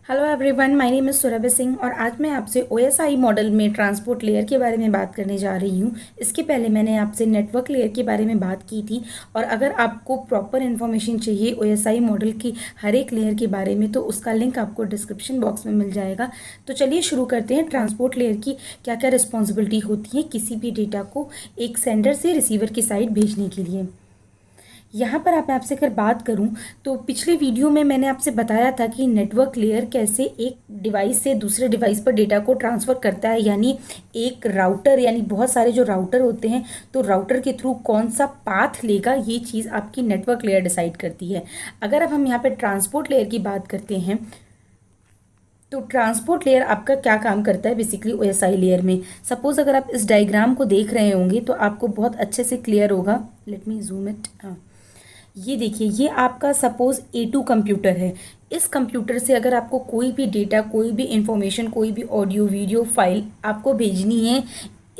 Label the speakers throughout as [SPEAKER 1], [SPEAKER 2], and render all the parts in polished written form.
[SPEAKER 1] Hello everyone, my name is Surabhi Singh और आज मैं आपसे ओएसआई मॉडल में ट्रांसपोर्ट लेयर के बारे में बात करने जा रही हूँ। इसके पहले मैंने आपसे नेटवर्क लेयर के बारे में बात की थी और अगर आपको प्रॉपर इन्फॉर्मेशन चाहिए ओएसआई मॉडल की हर एक लेयर के बारे में तो उसका लिंक आपको डिस्क्रिप्शन बॉक्स में मिल जाएगा। तो चलिए शुरू करते हैं। ट्रांसपोर्ट लेयर की क्या क्या रिस्पॉन्सिबिलिटी होती है किसी भी डेटा को एक सेंडर से रिसीवर की साइड भेजने के लिए। यहाँ पर आप आपसे अगर बात करूँ तो पिछले वीडियो में मैंने आपसे बताया था कि नेटवर्क लेयर कैसे एक डिवाइस से दूसरे डिवाइस पर डेटा को ट्रांसफ़र करता है, यानी एक राउटर यानी बहुत सारे जो राउटर होते हैं तो राउटर के थ्रू कौन सा पाथ लेगा ये चीज़ आपकी नेटवर्क लेयर डिसाइड करती है। अगर अब हम यहाँ पर ट्रांसपोर्ट लेयर की बात करते हैं तो ट्रांसपोर्ट लेयर आपका क्या काम करता है बेसिकली ओएसआई लेयर में। सपोज़ अगर आप इस डायग्राम को देख रहे होंगे तो आपको बहुत अच्छे से क्लियर होगा। Let me zoom it. हाँ, ये देखिए, ये आपका सपोज A2 कंप्यूटर है। इस कंप्यूटर से अगर आपको कोई भी डेटा, कोई भी इंफॉर्मेशन, कोई भी ऑडियो वीडियो फाइल आपको भेजनी है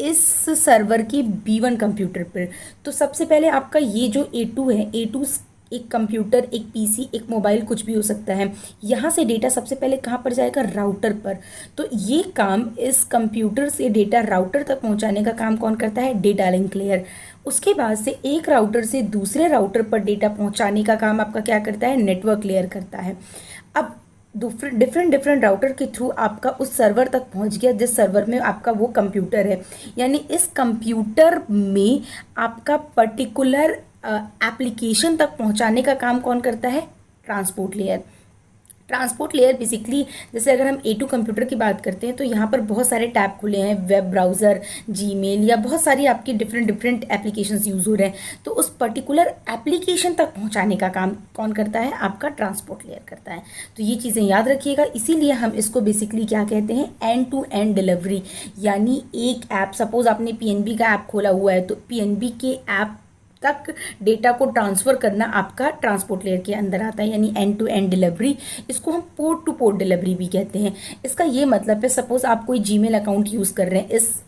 [SPEAKER 1] इस सर्वर की B1 कंप्यूटर पर, तो सबसे पहले आपका ये जो A2 है, A2 एक कंप्यूटर, एक पीसी, एक मोबाइल, कुछ भी हो सकता है। यहाँ से डेटा सबसे पहले कहाँ पर जाएगा? राउटर पर। तो ये काम इस कंप्यूटर से डेटा राउटर तक पहुँचाने का काम कौन करता है? Data link layer. उसके बाद से एक राउटर से दूसरे राउटर पर डेटा पहुँचाने का काम आपका क्या करता है? नेटवर्क लेयर करता है। अब डिफरेंट राउटर के थ्रू आपका उस सर्वर तक पहुंच गया जिस सर्वर में आपका वो कंप्यूटर है, यानी इस कंप्यूटर में आपका पर्टिकुलर एप्लीकेशन तक पहुंचाने का काम कौन करता है? Transport layer. Transport layer basically, जैसे अगर हम A2 कंप्यूटर की बात करते हैं तो यहाँ पर बहुत सारे टैब खुले हैं, वेब ब्राउज़र, जीमेल या बहुत सारी आपकी डिफरेंट एप्लीकेशंस यूज़ हो रहे हैं। तो उस पर्टिकुलर एप्लीकेशन तक पहुँचाने का काम कौन करता है? आपका ट्रांसपोर्ट लेयर करता है। तो ये चीज़ें याद रखिएगा, इसीलिए हम इसको बेसिकली क्या कहते हैं? End to end delivery. यानी एक ऐप, सपोज़ आपने PNB का ऐप खोला हुआ है तो PNB के ऐप तक डेटा को ट्रांसफ़र करना आपका ट्रांसपोर्ट लेयर के अंदर आता है, यानी एंड टू एंड डिलीवरी। इसको हम पोर्ट टू पोर्ट डिलीवरी भी कहते हैं। इसका ये मतलब है, सपोज़ आप कोई जीमेल अकाउंट यूज़ कर रहे हैं, इस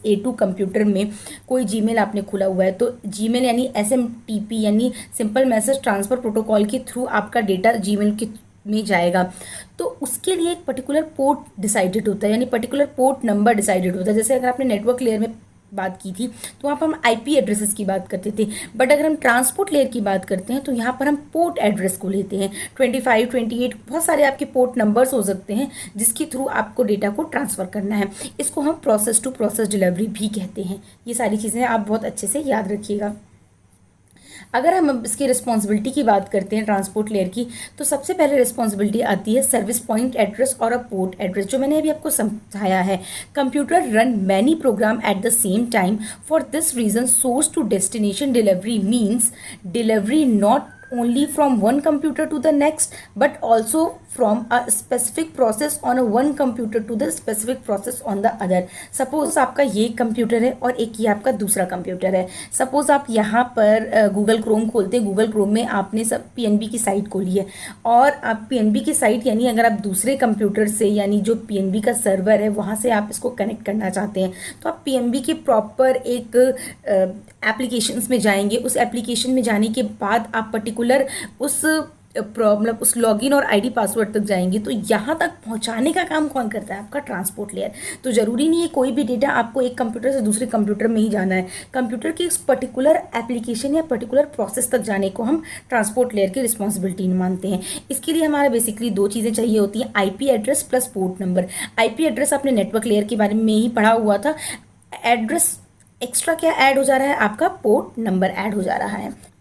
[SPEAKER 1] A2 कंप्यूटर में कोई जीमेल आपने खुला हुआ है तो जीमेल यानी SMTP यानी सिंपल मैसेज ट्रांसफ़र प्रोटोकॉल के थ्रू आपका डेटा जीमेल के में जाएगा। तो उसके लिए एक पर्टिकुलर पोर्ट डिसाइडेड होता है, यानी पर्टिकुलर पोर्ट नंबर डिसाइडेड होता है। जैसे अगर आपने नेटवर्क लेयर में बात की थी तो वहाँ पर हम IP एड्रेसेस की बात करते थे, बट अगर हम ट्रांसपोर्ट लेयर की बात करते हैं तो यहाँ पर हम पोर्ट एड्रेस को लेते हैं। 25, 28 बहुत सारे आपके पोर्ट नंबर्स हो सकते हैं जिसके थ्रू आपको डेटा को ट्रांसफ़र करना है। इसको हम प्रोसेस टू प्रोसेस डिलीवरी भी कहते हैं। ये सारी चीज़ें आप बहुत अच्छे से याद रखिएगा। अगर हम इसकी रिस्पॉन्सिबिलिटी की बात करते हैं ट्रांसपोर्ट लेयर की, तो सबसे पहले रिस्पॉन्सिबिलिटी आती है सर्विस पॉइंट एड्रेस और अ पोर्ट एड्रेस, जो मैंने अभी आपको समझाया है। Computer run many program at the same time. For this reason source to destination delivery means delivery not only from one computer to the next but also from a specific process on a one computer to the specific process on the other। Suppose आपका ये computer है और एक ये आपका दूसरा computer है। Suppose आप यहाँ पर गूगल क्रोम खोलते हैं, गूगल क्रोम में आपने सब PNB की साइट खोली है और आप PNB की साइट यानी अगर आप दूसरे कंप्यूटर से यानी जो PNB का सर्वर है वहाँ से आप इसको कनेक्ट करना चाहते हैं तो आप PNB के प्रॉपर एक एप्लीकेशंस में जाएंगे। उस एप्लीकेशन में जाने के बाद आप पर्टिकुलर उस लॉगिन और ID पासवर्ड तक जाएंगे। तो यहाँ तक पहुँचाने का काम कौन करता है? आपका ट्रांसपोर्ट लेयर। तो ज़रूरी नहीं है कोई भी डेटा आपको एक कंप्यूटर से दूसरे कंप्यूटर में ही जाना है, कंप्यूटर की इस पर्टिकुलर एप्लीकेशन या पर्टिकुलर प्रोसेस तक जाने को हम ट्रांसपोर्ट लेयर की रिस्पॉन्सिबिलिटी मानते हैं। इसके लिए हमारा बेसिकली दो चीज़ें चाहिए होती हैं, IP address plus port number. IP address आपने नेटवर्क लेयर के बारे में ही पढ़ा हुआ था। एड्रेस एक्स्ट्रा क्या ऐड हो जा रहा है? आपका पोर्ट नंबर ऐड हो जा रहा है।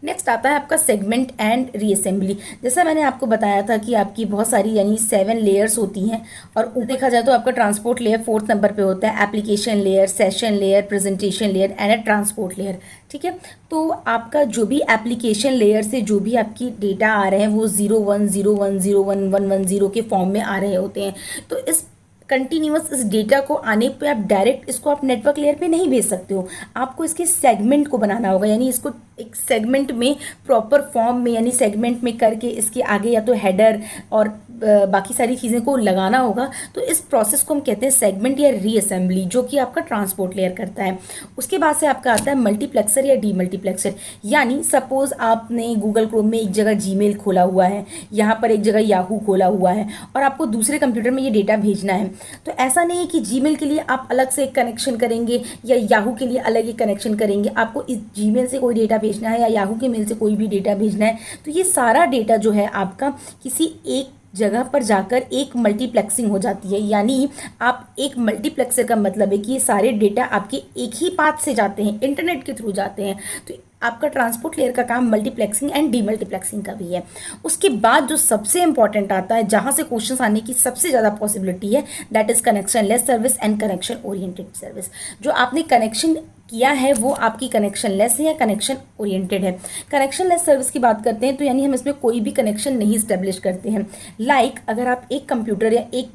[SPEAKER 1] नेक्स्ट आता है आपका सेगमेंट एंड रीअसेंबली। जैसा मैंने आपको बताया था कि आपकी बहुत सारी यानी 7 लेयर्स होती हैं और देखा जाए तो आपका ट्रांसपोर्ट लेयर 4th नंबर पे होता है। Application layer, session layer, presentation layer and transport layer. ठीक है, तो आपका जो भी एप्लीकेशन लेयर से जो भी आपकी डेटा आ रहे हैं वो 0101011110 के फॉर्म में आ रहे होते हैं। तो इस कंटिन्यूस इस डेटा को आने पे आप डायरेक्ट इसको आप नेटवर्क लेयर पे नहीं भेज सकते हो, आपको इसके सेगमेंट को बनाना होगा, यानी इसको एक सेगमेंट में प्रॉपर फॉर्म में यानी सेगमेंट में करके इसके आगे या तो हेडर और बाकी सारी चीज़ें को लगाना होगा। तो इस प्रोसेस को हम कहते हैं सेगमेंट या रीअसेंबली, जो कि आपका ट्रांसपोर्ट लेयर करता है। उसके बाद से आपका आता है मल्टीप्लेक्सर या डीमल्टीप्लेक्सर। यानी सपोज आपने गूगल क्रोम में एक जगह जीमेल खोला हुआ है, यहाँ पर एक जगह याहू खोला हुआ है और आपको दूसरे कंप्यूटर में ये डेटा भेजना है। तो ऐसा नहीं है कि जीमेल के लिए आप अलग से एक कनेक्शन करेंगे या याहू के लिए अलग एक कनेक्शन करेंगे। आपको इस जीमेल से कोई डेटा भेजना है या याहू के मेल से कोई भी डेटा भेजना है, तो ये सारा डेटा जो है आपका किसी एक जगह पर जाकर एक मल्टीप्लेक्सिंग हो जाती है। यानी आप एक मल्टीप्लेक्सर का मतलब है कि ये सारे डेटा आपके एक ही पाथ से जाते हैं, इंटरनेट के थ्रू जाते हैं। तो आपका ट्रांसपोर्ट लेयर का काम मल्टीप्लेक्सिंग एंड डीमल्टीप्लेक्सिंग का भी है। उसके बाद जो सबसे इंपॉर्टेंट आता है, जहाँ से क्वेश्चंस आने की सबसे ज़्यादा पॉसिबिलिटी है, that is connection less service and connection oriented service. जो आपने कनेक्शन किया है वो आपकी कनेक्शन लेस है या कनेक्शन ओरिएंटेड है। कनेक्शन लेस सर्विस की बात करते हैं तो यानी हम इसमें कोई भी कनेक्शन नहीं इस्टेब्लिश करते हैं। लाइक अगर आप एक कंप्यूटर या एक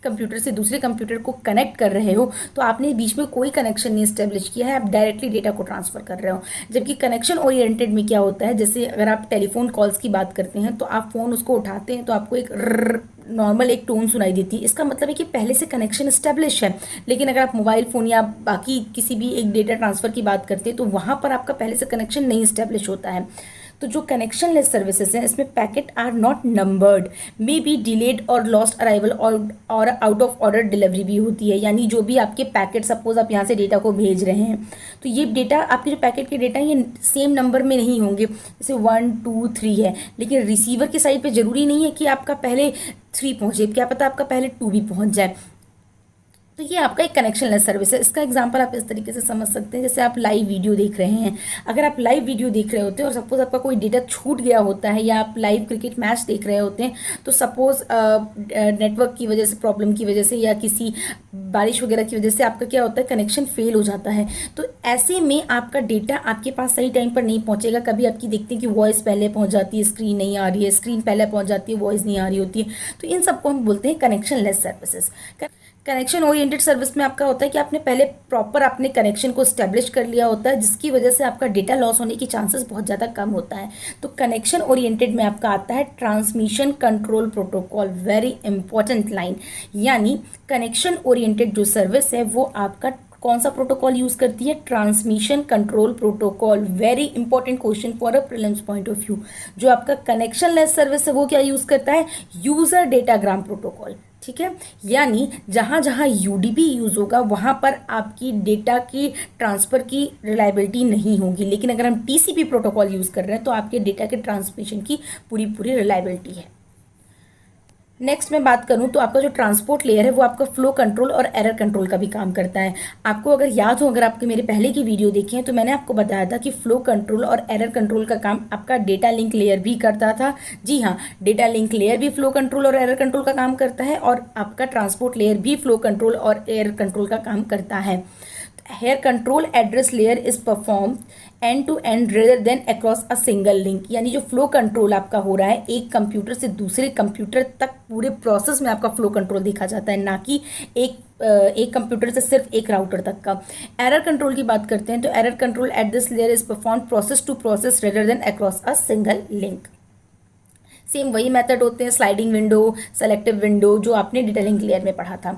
[SPEAKER 1] कंप्यूटर से दूसरे कंप्यूटर को कनेक्ट कर रहे हो तो आपने बीच में कोई कनेक्शन नहीं इस्टेब्लिश किया है, आप डायरेक्टली डेटा को ट्रांसफर कर रहे हो। जबकि कनेक्शन ओरिएंटेड में क्या होता है, जैसे अगर आप टेलीफोन कॉल्स की बात करते हैं तो आप फ़ोन उसको उठाते हैं तो आपको एक नॉर्मल एक टोन सुनाई देती है। इसका मतलब है कि पहले से कनेक्शन इस्टेब्लिश है। लेकिन अगर आप मोबाइल फ़ोन या बाकी किसी भी एक डेटा ट्रांसफ़र की बात करते हैं तो वहाँ पर आपका पहले से कनेक्शन नहीं इस्टेब्लिश होता है। तो जो कनेक्शन लेस सर्विसेज हैं इसमें packet are not numbered, may be delayed और लॉस्ट अराइवल और आउट ऑफ ऑर्डर डिलीवरी भी होती है। यानी जो भी आपके पैकेट, सपोज आप यहाँ से डेटा को भेज रहे हैं तो ये डेटा, आपके जो पैकेट के डेटा ये सेम नंबर में नहीं होंगे, जैसे 1 2 3 है, लेकिन रिसीवर की साइड पे ज़रूरी नहीं है कि आपका पहले 3 पहुँचे, क्या पता आपका पहले 2 भी पहुँच जाए। तो ये आपका एक कनेक्शन लेस सर्विस है। इसका एग्जांपल आप इस तरीके से समझ सकते हैं, जैसे आप लाइव वीडियो देख रहे हैं। अगर आप लाइव वीडियो देख रहे होते हैं और सपोज आपका कोई डेटा छूट गया होता है या आप लाइव क्रिकेट मैच देख रहे होते हैं, तो सपोज नेटवर्क की वजह से, प्रॉब्लम की वजह से या किसी बारिश वगैरह की वजह से आपका क्या होता है, कनेक्शन फेल हो जाता है। तो ऐसे में आपका डेटा आपके पास सही टाइम पर नहीं पहुँचेगा। कभी आपकी देखते हैं कि वॉइस पहले पहुँच जाती है, स्क्रीन नहीं आ रही है, स्क्रीन पहले पहुँच जाती है, वॉइस नहीं आ रही होती है। तो इन सबको हम बोलते हैं connection less services. Connection oriented service में आपका होता है कि आपने पहले प्रॉपर अपने कनेक्शन को स्टैब्लिश कर लिया होता है, जिसकी वजह से आपका डेटा लॉस होने की चांसेस बहुत ज़्यादा कम होता है। तो कनेक्शन ओरिएंटेड में आपका आता है transmission control protocol, very important line. यानी कनेक्शन ओरिएंटेड जो सर्विस है वो आपका कौन सा प्रोटोकॉल यूज़ करती है, transmission control protocol. Very important question for a prelims point of view. जो आपका कनेक्शन लेस सर्विस है वो क्या यूज़ करता है, यूज़र डेटाग्राम प्रोटोकॉल। ठीक है, यानी जहाँ जहाँ यूडीपी यूज़ होगा वहाँ पर आपकी डेटा की ट्रांसफ़र की रिलायबिलिटी नहीं होगी। लेकिन अगर हम टीसीपी प्रोटोकॉल यूज़ कर रहे हैं तो आपके डेटा के ट्रांसमिशन की पूरी रिलायबिलिटी है। नेक्स्ट मैं बात करूं तो आपका जो ट्रांसपोर्ट लेयर है वो आपका फ्लो कंट्रोल और एरर कंट्रोल का भी काम करता है। आपको अगर याद हो, अगर आपके मेरे पहले की वीडियो देखे हैं तो मैंने आपको बताया था कि फ्लो कंट्रोल और एरर कंट्रोल का काम आपका डेटा लिंक लेयर भी करता था। जी हाँ, डेटा लिंक लेयर भी फ्लो कंट्रोल और एरर कंट्रोल का काम करता है और आपका ट्रांसपोर्ट लेयर भी फ्लो कंट्रोल और एरर कंट्रोल का काम करता है। Here control address layer is perform end to end rather than across a single link. यानी जो फ्लो कंट्रोल आपका हो रहा है एक कंप्यूटर से दूसरे कंप्यूटर तक, पूरे प्रोसेस में आपका फ्लो कंट्रोल देखा जाता है, ना कि एक कंप्यूटर से सिर्फ एक राउटर तक का। एरर कंट्रोल की बात करते हैं तो error control at this layer is perform process to process rather than across a single link. Same वही मेथड होते हैं, स्लाइडिंग विंडो, सेलेक्टिव विंडो, जो आपने डेटा लिंक लेयर में पढ़ा था।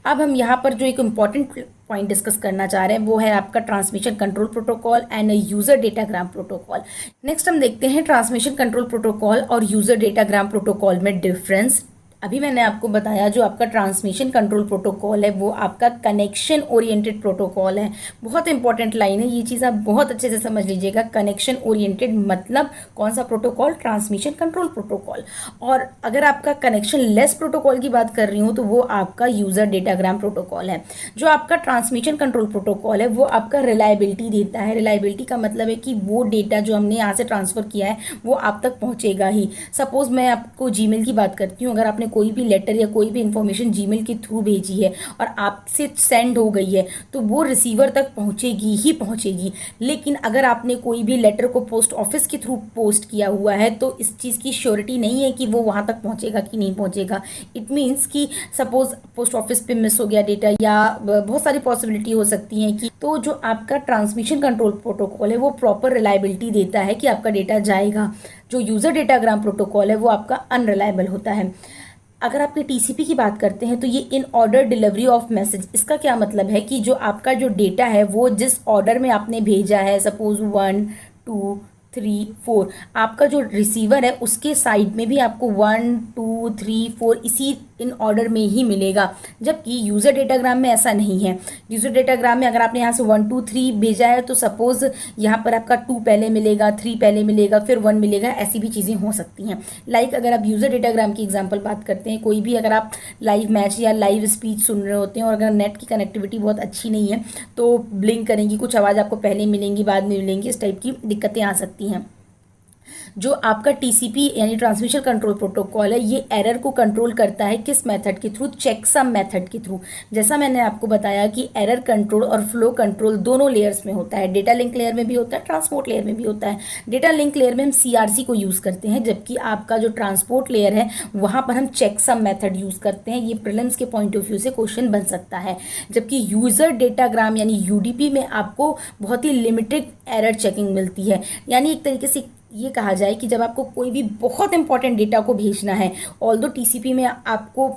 [SPEAKER 1] अब हम यहाँ पर जो एक इम्पॉर्टेंट पॉइंट डिस्कस करना चाह रहे हैं वो है आपका transmission control protocol and user datagram protocol. Next हम देखते हैं ट्रांसमिशन कंट्रोल प्रोटोकॉल और यूजर डेटाग्राम प्रोटोकॉल में डिफरेंस। अभी मैंने आपको बताया जो आपका ट्रांसमिशन कंट्रोल प्रोटोकॉल है वो आपका कनेक्शन ओरिएंटेड प्रोटोकॉल है। बहुत इंपॉर्टेंट लाइन है, ये चीज़ आप बहुत अच्छे से समझ लीजिएगा। कनेक्शन ओरिएंटेड मतलब कौन सा प्रोटोकॉल, ट्रांसमिशन कंट्रोल प्रोटोकॉल। और अगर आपका कनेक्शन लेस प्रोटोकॉल की बात कर रही हूँ तो वो आपका यूज़र डेटाग्राम प्रोटोकॉल है। जो आपका ट्रांसमिशन कंट्रोल प्रोटोकॉल है वो आपका रिलायबिलिटी देता है। रिलायबिलिटी का मतलब है कि वो डेटा जो हमने यहाँ से ट्रांसफ़र किया है वो आप तक पहुँचेगा ही। सपोज़ मैं आपको जीमेल की बात करती हूँ, अगर आपने कोई भी लेटर या कोई भी इंफॉर्मेशन जीमेल के थ्रू भेजी है और आपसे सेंड हो गई है तो वो रिसीवर तक पहुंचेगी ही पहुंचेगी। लेकिन अगर आपने कोई भी लेटर को पोस्ट ऑफिस के थ्रू पोस्ट किया हुआ है तो इस चीज़ की श्योरिटी नहीं है कि वो वहाँ तक पहुँचेगा कि नहीं पहुँचेगा। इट मीन्स कि सपोज पोस्ट ऑफिस पे मिस हो गया डेटा या बहुत सारी पॉसिबिलिटी हो सकती हैं कि, तो जो आपका ट्रांसमिशन कंट्रोल प्रोटोकॉल है वो प्रॉपर रिलायबिलिटी देता है कि आपका डेटा जाएगा। जो यूज़र डेटाग्राम प्रोटोकॉल है वो आपका अनरिलायबल होता है। अगर आपके टीसीपी की बात करते हैं तो ये in order delivery of message, इसका क्या मतलब है कि जो आपका जो डेटा है वो जिस ऑर्डर में आपने भेजा है, सपोज 1 2 3 4, आपका जो रिसीवर है उसके साइड में भी आपको 1 2 3 4 इसी इन ऑर्डर में ही मिलेगा। जबकि यूज़र डेटाग्राम में ऐसा नहीं है। यूज़र डेटाग्राम में अगर आपने यहाँ से 1 2 3 भेजा है तो सपोज यहाँ पर आपका 2 पहले मिलेगा, 3 पहले मिलेगा, फिर 1 मिलेगा, ऐसी भी चीज़ें हो सकती हैं। लाइक अगर आप यूज़र डेटाग्राम की एग्जांपल बात करते हैं, कोई भी अगर आप लाइव मैच या लाइव स्पीच सुन रहे होते हैं और अगर नेट की कनेक्टिविटी बहुत अच्छी नहीं है तो ब्लिंक करेंगी, कुछ आवाज़ आपको पहले मिलेंगी बाद में मिलेंगी, इस टाइप की दिक्कतें आ सकती हैं। जो आपका टीसीपी यानी ट्रांसमिशन कंट्रोल प्रोटोकॉल है ये एरर को कंट्रोल करता है किस मेथड के थ्रू, चेकसम मेथड के थ्रू। जैसा मैंने आपको बताया कि एरर कंट्रोल और फ्लो कंट्रोल दोनों लेयर्स में होता है, डेटा लिंक लेयर में भी होता है, ट्रांसपोर्ट लेयर में भी होता है। डेटा लिंक लेयर में हम सीआरसी को यूज़ करते हैं, जबकि आपका जो ट्रांसपोर्ट लेयर है वहाँ पर हम चेकसम मेथड यूज़ करते हैं। ये प्रीलिम्स के पॉइंट ऑफ व्यू से क्वेश्चन बन सकता है। जबकि यूज़र डेटाग्राम यानी यूडीपी में आपको बहुत ही लिमिटेड एरर चेकिंग मिलती है। यानी एक तरीके से ये कहा जाए कि जब आपको कोई भी बहुत इंपॉर्टेंट डेटा को भेजना है, ऑल्दो टीसीपी में आपको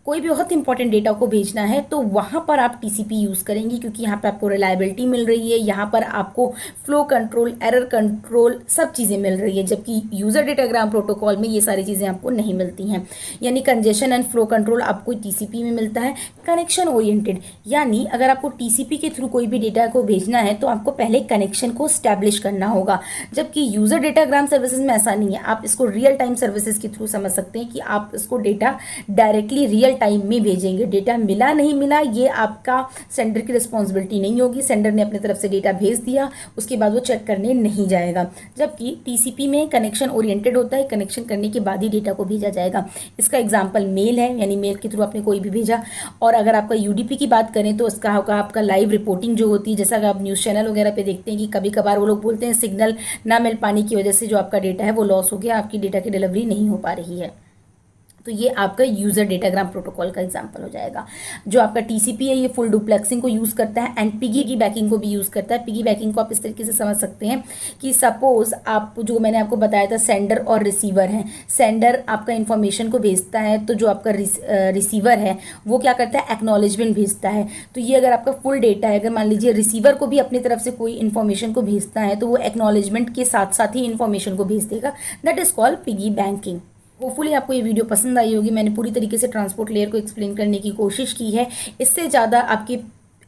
[SPEAKER 1] कोई भी बहुत इंपॉर्टेंट डेटा को भेजना है तो वहाँ पर आप टीसीपी यूज़ करेंगे, क्योंकि यहाँ पर आपको रिलायबिलिटी मिल रही है, यहाँ पर आपको फ्लो कंट्रोल, एरर कंट्रोल सब चीज़ें मिल रही है। जबकि यूज़र डेटाग्राम प्रोटोकॉल में ये सारी चीज़ें आपको नहीं मिलती हैं। यानी कंजेशन एंड फ्लो कंट्रोल आपको टीसीपी में मिलता है। कनेक्शन ओरिएंटेड यानी अगर आपको टीसीपी के थ्रू कोई भी डेटा को भेजना है तो आपको पहले कनेक्शन को स्टैब्लिश करना होगा। जबकि यूज़र डेटाग्राम सर्विसेज में ऐसा नहीं है। आप इसको रियल टाइम सर्विसेज के थ्रू समझ सकते हैं कि आप इसको डेटा डायरेक्टली रियल टाइम में भेजेंगे। डेटा मिला नहीं मिला ये आपका सेंडर की रिस्पॉन्सिबिलिटी नहीं होगी। सेंडर ने अपने तरफ से डेटा भेज दिया, उसके बाद वो चेक करने नहीं जाएगा। जबकि टीसीपी में कनेक्शन ओरिएंटेड होता है, कनेक्शन करने के बाद ही डेटा को भेजा जाएगा। इसका एग्जांपल मेल है, यानी मेल के थ्रू आपने कोई भी भेजा। और अगर आपका यूडीपी की बात करें तो उसका होगा आपका लाइव रिपोर्टिंग जो होती है। जैसा कि आप न्यूज़ चैनल वगैरह पे देखते हैं कि कभी कभार वो लोग बोलते हैं सिग्नल ना मिल पाने की वजह से जो आपका डेटा है वो लॉस हो गया, आपकी डेटा की डिलीवरी नहीं हो पा रही है। तो ये आपका यूज़र डेटाग्राम प्रोटोकॉल का एग्जांपल हो जाएगा। जो आपका टीसीपी है ये फुल डुप्लेक्सिंग को यूज़ करता है एंड पिगी की बैकिंग को भी यूज़ करता है। पिगी बैकिंग को आप इस तरीके से समझ सकते हैं कि सपोज आप जो मैंने आपको बताया था सेंडर और रिसीवर हैं। सेंडर आपका इन्फॉर्मेशन को भेजता है तो जो आपका रिसीवर है वो क्या करता है, एक्नॉलेजमेंट भेजता है। तो ये अगर आपका फुल डेटा है, अगर मान लीजिए रिसीवर को भी अपनी तरफ से कोई इन्फॉर्मेशन को भेजता है तो वो एक्नॉलेजमेंट के साथ साथ ही इन्फॉर्मेशन को भेज देगा। That is called piggy banking. Hopefully आपको ये वीडियो पसंद आई होगी। मैंने पूरी तरीके से ट्रांसपोर्ट लेयर को एक्सप्लेन करने की कोशिश की है। इससे ज़्यादा आपके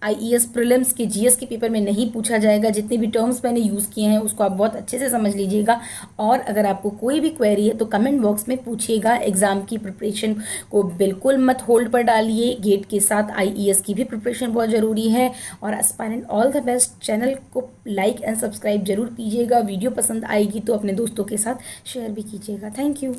[SPEAKER 1] आईईएस प्रीलिम्स के जीएस के पेपर में नहीं पूछा जाएगा। जितने भी टर्म्स मैंने यूज़ किए हैं उसको आप बहुत अच्छे से समझ लीजिएगा। और अगर आपको कोई भी क्वेरी है तो कमेंट बॉक्स में पूछिएगा। एग्ज़ाम की प्रिपरेशन को बिल्कुल मत होल्ड पर डालिए। गेट के साथ आईईएस की भी प्रिपरेशन बहुत ज़रूरी है। और aspirant all the best. Channel को लाइक एंड सब्सक्राइब जरूर कीजिएगा। वीडियो पसंद आएगी तो अपने दोस्तों के साथ शेयर भी कीजिएगा। Thank you.